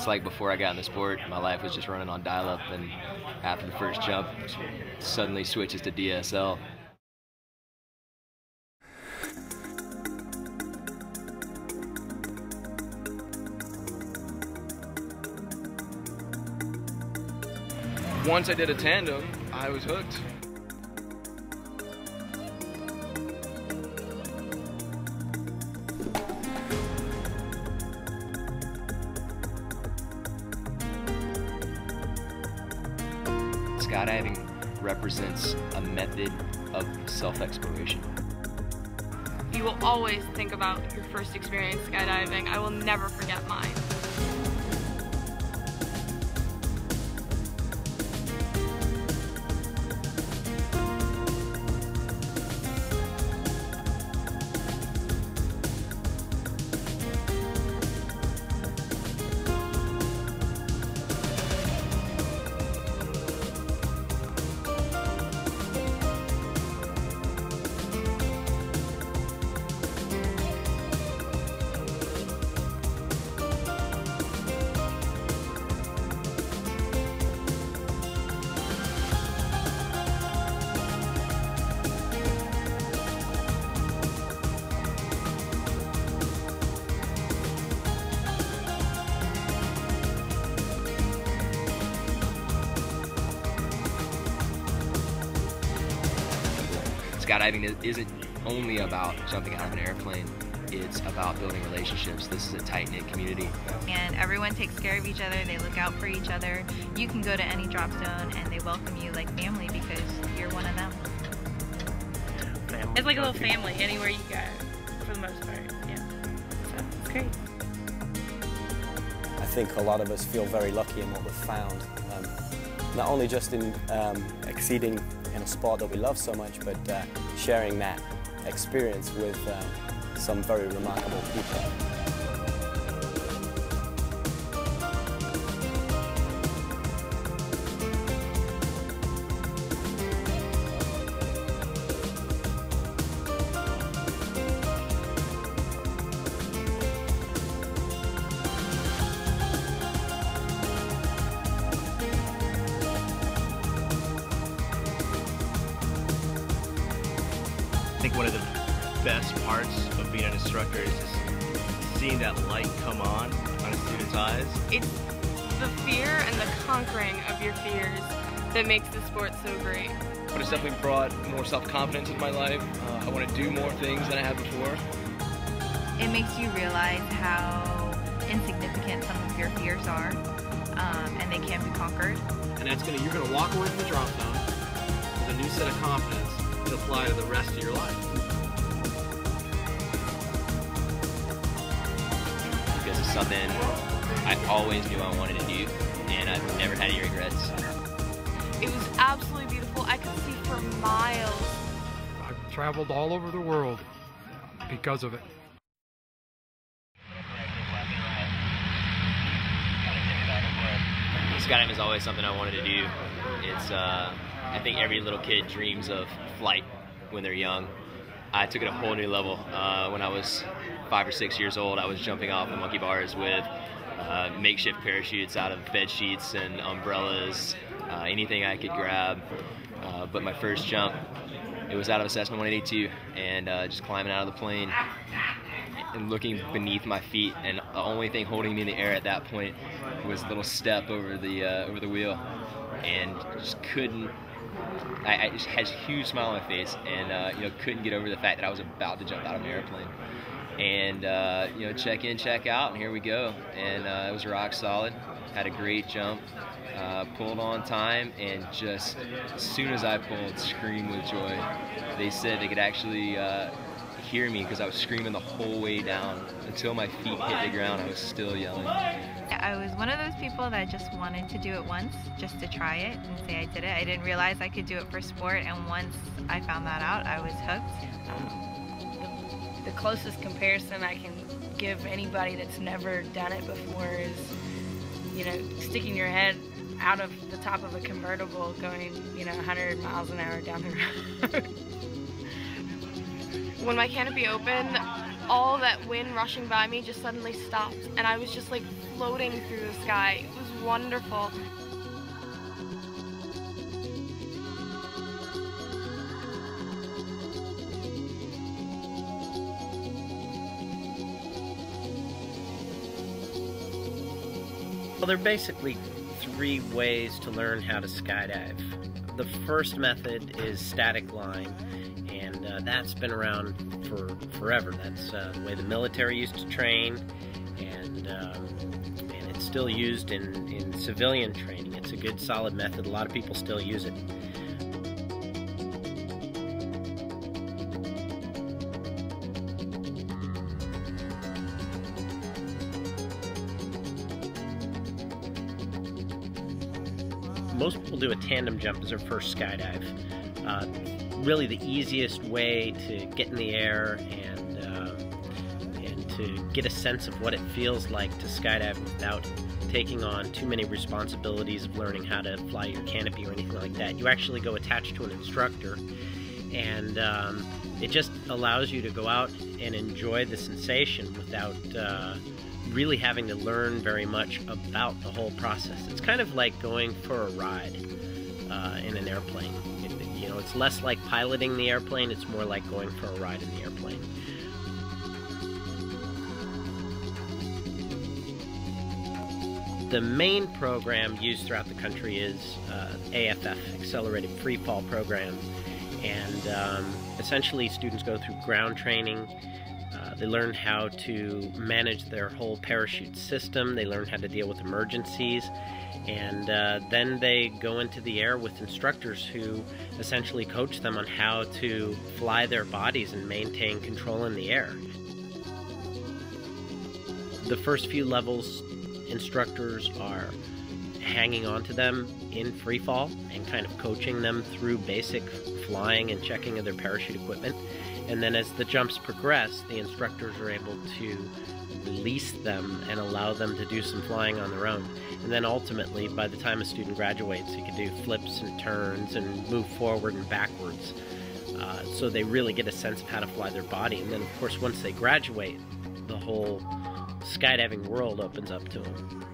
It's like before I got in the sport, my life was just running on dial-up, and after the first jump, suddenly switches to DSL. Once I did a tandem, I was hooked. Skydiving represents a method of self-exploration. You will always think about your first experience skydiving. I will never forget mine. Skydiving isn't only about jumping out of an airplane, it's about building relationships. This is a tight-knit community. And everyone takes care of each other, they look out for each other. You can go to any drop zone and they welcome you like family because you're one of them. It's like a little family anywhere you go, for the most part, yeah. So, it's great. I think a lot of us feel very lucky in what we've found. Not only just in exceeding in a sport that we love so much, but sharing that experience with some very remarkable people. I think one of the best parts of being an instructor is just seeing that light come on a student's eyes. It's the fear and the conquering of your fears that makes the sport so great. But it's definitely brought more self-confidence into my life. I want to do more things than I had before. It makes you realize how insignificant some of your fears are, and they can be conquered. And you're gonna walk away from the drop zone with a new set of confidence to apply to the rest of your life. Because it's something I always knew I wanted to do, and I've never had any regrets. It was absolutely beautiful. I could see for miles. I've traveled all over the world because of it. Skydiving is always something I wanted to do. It's I think every little kid dreams of flight when they're young. I took it a whole new level. When I was 5 or 6 years old, I was jumping off the monkey bars with makeshift parachutes out of bed sheets and umbrellas, anything I could grab. But my first jump, it was out of a Cessna 182, and just climbing out of the plane and looking beneath my feet, and the only thing holding me in the air at that point was a little step over the wheel, and just couldn't. I just had a huge smile on my face, and you know, couldn't get over the fact that I was about to jump out of an airplane. And you know, check in, check out, and here we go. And it was rock solid. Had a great jump, pulled on time, and just as soon as I pulled, screamed with joy. They said they could actually hear me because I was screaming the whole way down until my feet hit the ground. I was still yelling. I was one of those people that just wanted to do it once, just to try it and say I did it. I didn't realize I could do it for sport, and once I found that out, I was hooked. The closest comparison I can give anybody that's never done it before is, you know, sticking your head out of the top of a convertible going, you know, 100 miles an hour down the road. When my canopy opened, all that wind rushing by me just suddenly stopped, and I was just like floating through the sky. It was wonderful. Well, there are basically 3 ways to learn how to skydive. The first method is static line, and that's been around for forever. That's the way the military used to train, and it's still used in civilian training. It's a good, solid method. A lot of people still use it. Most people do a tandem jump as their first skydive. Really the easiest way to get in the air and to get a sense of what it feels like to skydive without taking on too many responsibilities of learning how to fly your canopy or anything like that. You actually go attached to an instructor, and it just allows you to go out and enjoy the sensation without really having to learn very much about the whole process. It's kind of like going for a ride in an airplane. It's less like piloting the airplane, it's more like going for a ride in the airplane. The main program used throughout the country is AFF, Accelerated Freefall Program, and essentially students go through ground training. They learn how to manage their whole parachute system, they learn how to deal with emergencies, and then they go into the air with instructors who essentially coach them on how to fly their bodies and maintain control in the air. The first few levels, instructors are hanging on to them in free fall and kind of coaching them through basic flying and checking of their parachute equipment. And then as the jumps progress, the instructors are able to release them and allow them to do some flying on their own. And then ultimately, by the time a student graduates, he can do flips and turns and move forward and backwards. So they really get a sense of how to fly their body. And then, of course, once they graduate, the whole skydiving world opens up to them.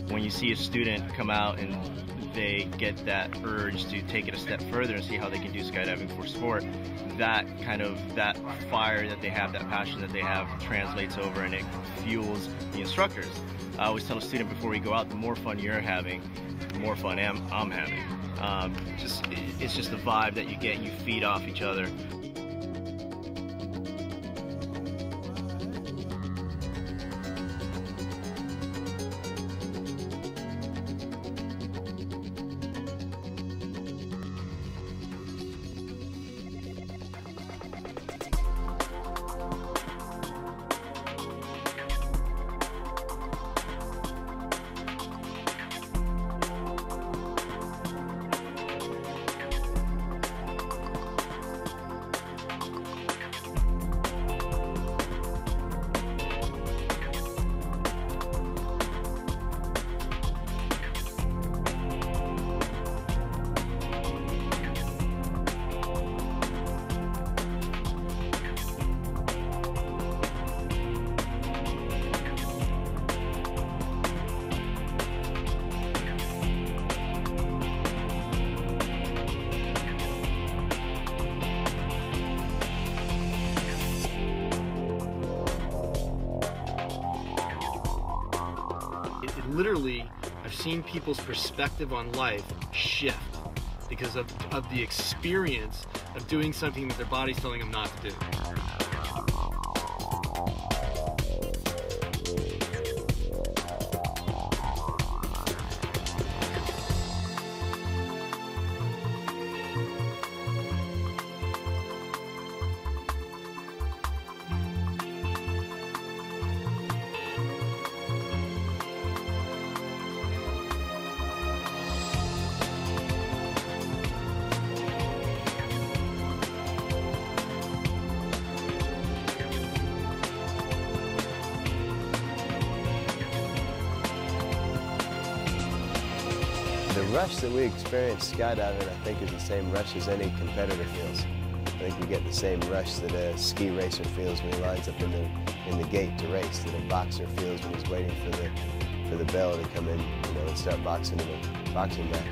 When you see a student come out and they get that urge to take it a step further and see how they can do skydiving for sport, that fire that they have, that passion that they have, translates over and it fuels the instructors. I always tell a student before we go out, the more fun you're having, the more fun I'm having. It's just the vibe that you get, you feed off each other. Literally, I've seen people's perspective on life shift because of the experience of doing something that their body's telling them not to do. The rush that we experience skydiving, I think, is the same rush as any competitor feels. I think we get the same rush that a ski racer feels when he lines up in the gate to race, that a boxer feels when he's waiting for the bell to come in, and start boxing in a boxing match.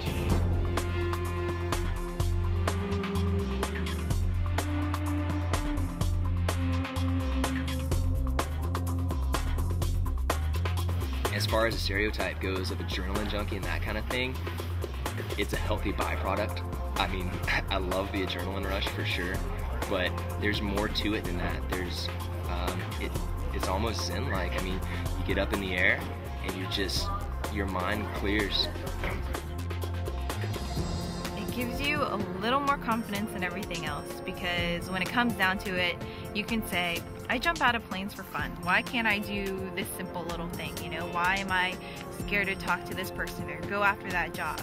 As far as the stereotype goes of adrenaline junkie and that kind of thing, it's a healthy byproduct. I mean, I love the adrenaline rush for sure, but there's more to it than that. There's, it's almost zen-like. I mean, you get up in the air and your mind clears. It gives you a little more confidence in everything else, because when it comes down to it, you can say, I jump out of planes for fun. Why can't I do this simple little thing? Why am I scared to talk to this person or go after that job?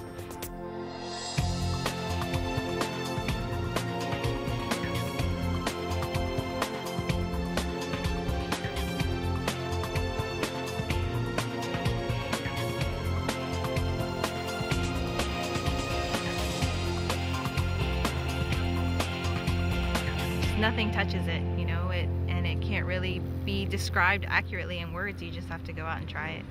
Nothing touches it, and it can't really be described accurately in words. You just have to go out and try it.